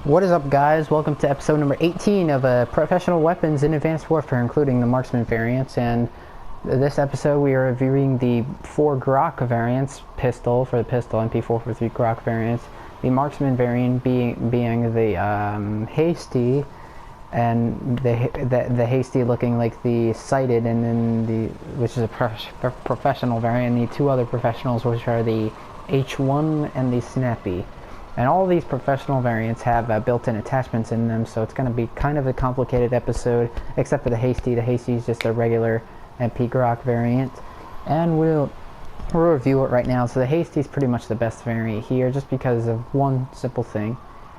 What is up, guys? Welcome to episode number 18 of Professional Weapons in Advanced Warfare, including the marksman variants. And this episode we are reviewing the 4 Grach variants, pistol for the pistol, MP443 Grach variants, the marksman variant being the Hasty, and the Hasty looking like the sighted, and then which is a professional variant, and the 2 other professionals, which are the H1 and the Snappy. And all these professional variants have built-in attachments in them, so it's going to be kind of a complicated episode, except for the Hasty. The Hasty is just a regular MP Grach variant, and we'll review it right now. So the Hasty is pretty much the best variant here, just because of one simple thing.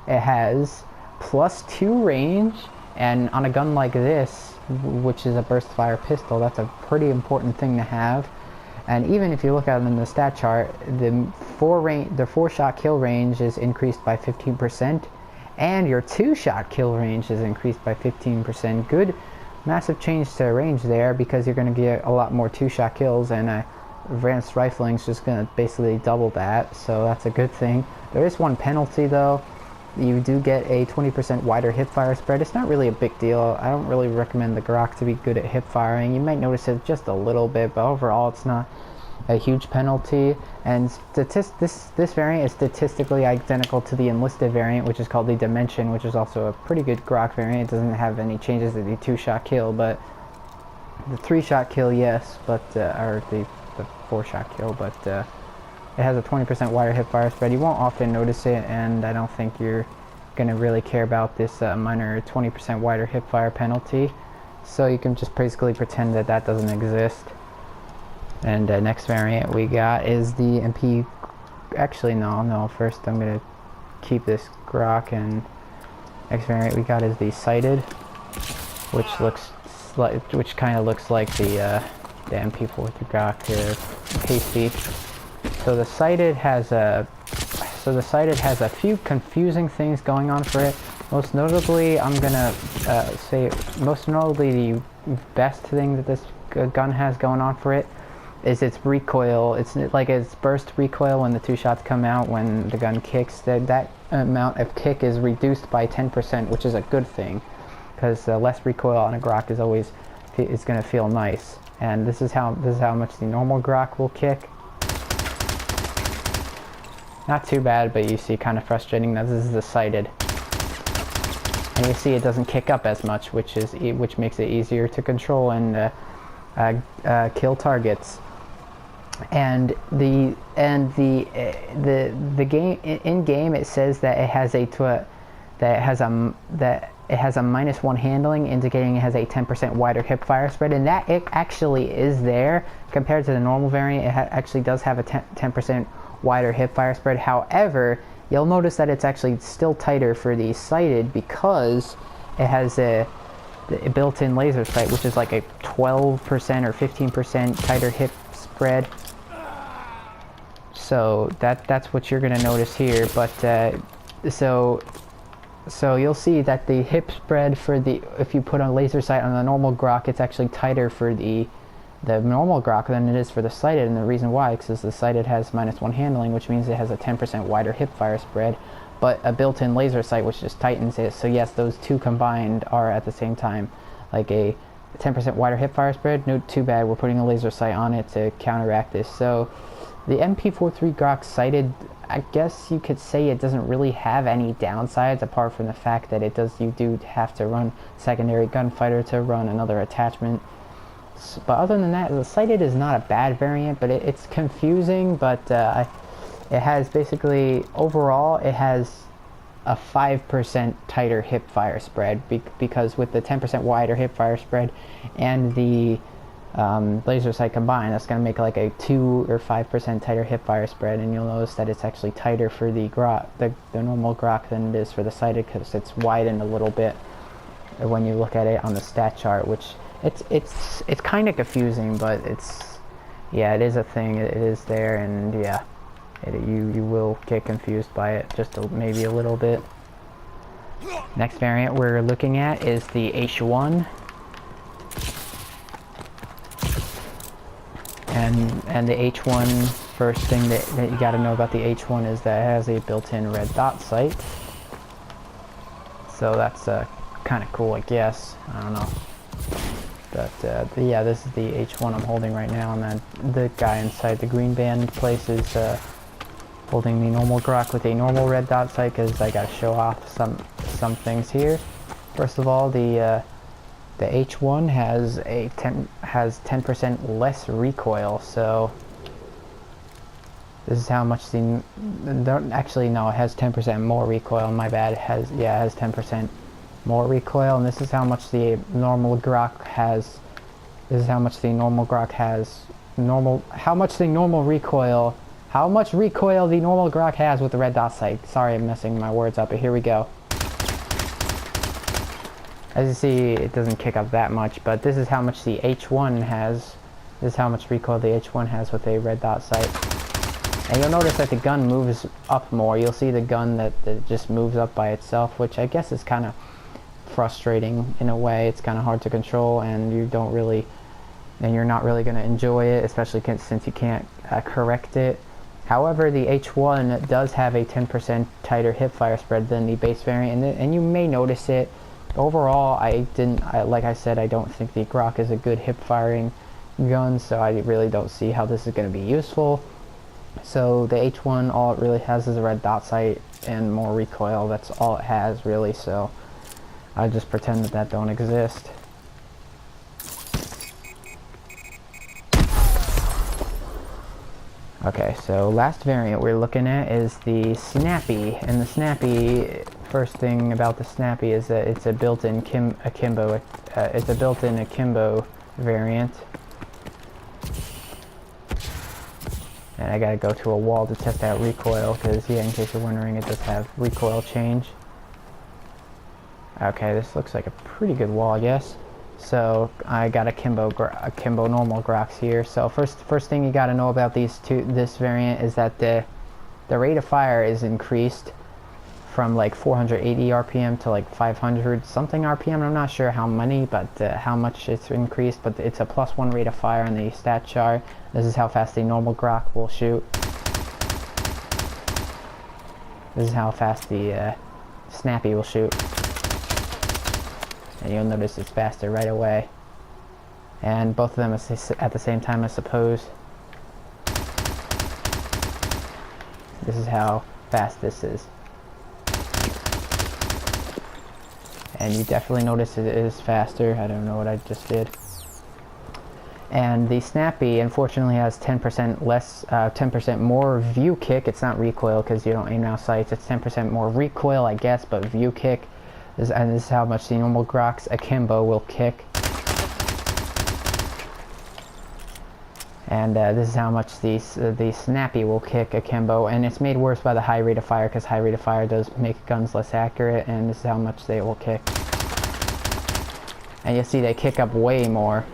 It has +2 range, and on a gun like this, which is a burst-fire pistol, that's a pretty important thing to have. And even if you look at it in the stat chart, the 4-shot kill range is increased by 15%, and your 2-shot kill range is increased by 15%. Good, massive change to range there, because you're going to get a lot more 2-shot kills, and advanced rifling is just going to basically double that, so that's a good thing. There is one penalty though. You do get a 20% wider hipfire spread. It's not really a big deal. I don't really recommend the Grach to be good at hip firing. You might notice it just a little bit, but overall it's not a huge penalty. And this variant is statistically identical to the enlisted variant, which is called the Dimension, which is also a pretty good Grach variant. It doesn't have any changes to the 2-shot kill, but the 3-shot kill, yes, but or the 4-shot kill, but it has a 20% wider hipfire spread. You won't often notice it, and I don't think you're going to really care about this minor 20% wider hipfire penalty. So you can just basically pretend that that doesn't exist. And next variant we got is the MP... Actually, no. First I'm going to keep this Grach, and next variant we got is the sighted, which kind of looks like the MP443 Grach Hasty. So the sighted has a few confusing things going on for it. Most notably, I'm gonna say the best thing that this gun has going on for it is its recoil. It's like its burst recoil when the 2 shots come out when the gun kicks. That amount of kick is reduced by 10%, which is a good thing, because less recoil on a Grach is gonna feel nice. And this is how much the normal Grach will kick. Not too bad, but you see, kind of frustrating that this is the sighted, and you see it doesn't kick up as much, which makes it easier to control and kill targets. And the game in game, it says that it has a -1 handling, indicating it has a 10% wider hipfire spread, and that it actually is there compared to the normal variant. It actually does have a 10% wider hipfire spread. However, you'll notice that it's actually still tighter for the sighted, because it has a built-in laser sight, which is like a 12% or 15% tighter hip spread. So that's what you're going to notice here. But so you'll see that the hip spread for if you put a laser sight on the normal Grach, it's actually tighter for the normal Grach than it is for the sighted. And the reason why is because the sighted has -1 handling, which means it has a 10% wider hipfire spread, but a built-in laser sight which just tightens it. So yes, those two combined are at the same time like a 10% wider hipfire spread. No, too bad, we're putting a laser sight on it to counteract this. So the MP443 Grach sighted, I guess you could say it doesn't really have any downsides, apart from the fact that you do have to run secondary gunfighter to run another attachment. But other than that, the sighted is not a bad variant, but it's confusing. But it has basically, overall, it has a 5% tighter hipfire spread, because with the 10% wider hipfire spread and the laser sight combined, that's going to make like a 2 or 5% tighter hipfire spread. And you'll notice that it's actually tighter for the Grach, the normal Grach, than it is for the sighted, because it's widened a little bit when you look at it on the stat chart, which it's kind of confusing, but it is a thing. It is there, and yeah, you will get confused by it just maybe a little bit. Next variant we're looking at is the H1, and the H1, first thing that you got to know about the H1 is that it has a built-in red dot sight. So that's kind of cool, I guess. I don't know. But yeah, this is the H1 I'm holding right now, and then the guy inside the green band place is holding the normal Grach with a normal red dot sight, because I gotta show off some things here. First of all, the H1 has 10% less recoil, so this is how much the actually no, it has 10% more recoil. My bad. It has 10% more recoil, and this is how much the normal Grach has. This is how much the normal Grach has. How much recoil the normal Grach has with the red dot sight. Sorry, I'm messing my words up, but here we go. As you see, it doesn't kick up that much, but this is how much the H1 has. This is how much recoil the H1 has with a red dot sight. And you'll notice that the gun moves up more. You'll see the gun that just moves up by itself, which I guess is kind of frustrating in a way. It's kind of hard to control, and you're not really going to enjoy it, especially since you can't correct it. However, the H1 does have a 10% tighter hipfire spread than the base variant, and you may notice it. Overall, like I said, I don't think the Grach is a good hip-firing gun, so I really don't see how this is going to be useful. So the H1, all it really has is a red dot sight and more recoil. That's all it has, really, so I just pretend that don't exist. Okay, so last variant we're looking at is the Snappy, and the Snappy, first thing about the Snappy is that it's a built-in akimbo. It's a built-in akimbo variant, and I gotta go to a wall to test out recoil, because yeah, in case you're wondering, it does have recoil change. Okay, this looks like a pretty good wall, I guess. So I got akimbo normal Grachs here. So first thing you got to know about this variant is that the rate of fire is increased from like 480 RPM to like 500 something RPM. I'm not sure how many, but how much it's increased. But it's a +1 rate of fire on the stat chart. This is how fast the normal Grach will shoot. This is how fast the Snappy will shoot. And you'll notice it's faster right away. And both of them at the same time, I suppose. This is how fast this is. And you definitely notice it is faster. I don't know what I just did. And the Snappy, unfortunately, has 10% more view kick. It's not recoil, because you don't aim out sights. It's 10% more recoil, I guess, but view kick. And this is how much the normal Grach's akimbo will kick. And this is how much the Snappy will kick akimbo. And it's made worse by the high rate of fire, because high rate of fire does make guns less accurate. And this is how much they will kick. And you'll see they kick up way more.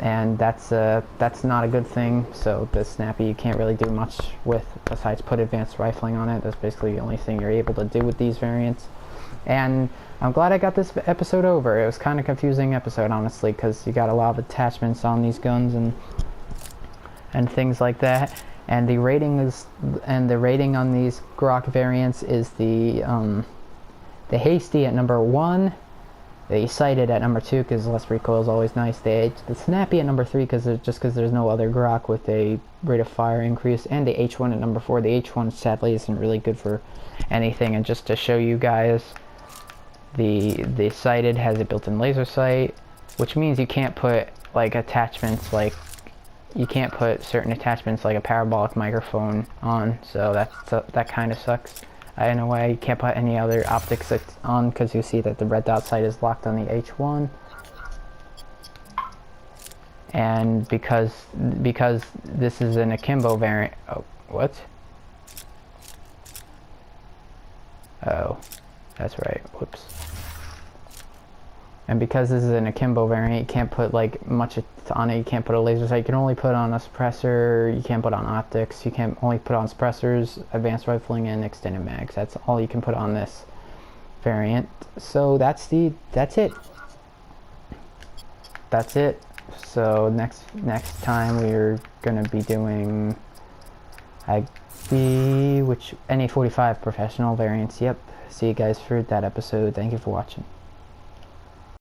And that's not a good thing. So the Snappy you can't really do much with besides put advanced rifling on it. That's basically the only thing you're able to do with these variants. And I'm glad I got this episode over. It was kind of confusing episode, honestly, because you got a lot of attachments on these guns and things like that. And the rating on these Grach variants is the Hasty at number 1, the Sighted at number 2, because less recoil is always nice. The Snappy at number 3, because there's no other Grach with a rate of fire increase, and the H1 at number 4. The H1 sadly isn't really good for anything. And just to show you guys, the Sighted has a built-in laser sight, which means you can't put like attachments like you can't put certain attachments like a parabolic microphone on, so that kind of sucks in a way. You can't put any other optics on, because you see that the red dot sight is locked on the H1. And because this is an akimbo variant. Oh, what? Oh, that's right. Whoops. And because this is an akimbo variant, you can't put like much on it. You can't put a laser sight. You can only put on a suppressor. You can't put on optics. You can only put on suppressors, advanced rifling, and extended mags. That's all you can put on this variant. So that's it. That's it. So next time we're gonna be doing NA45 professional variants. Yep. see you guys for that episode. Thank you for watching.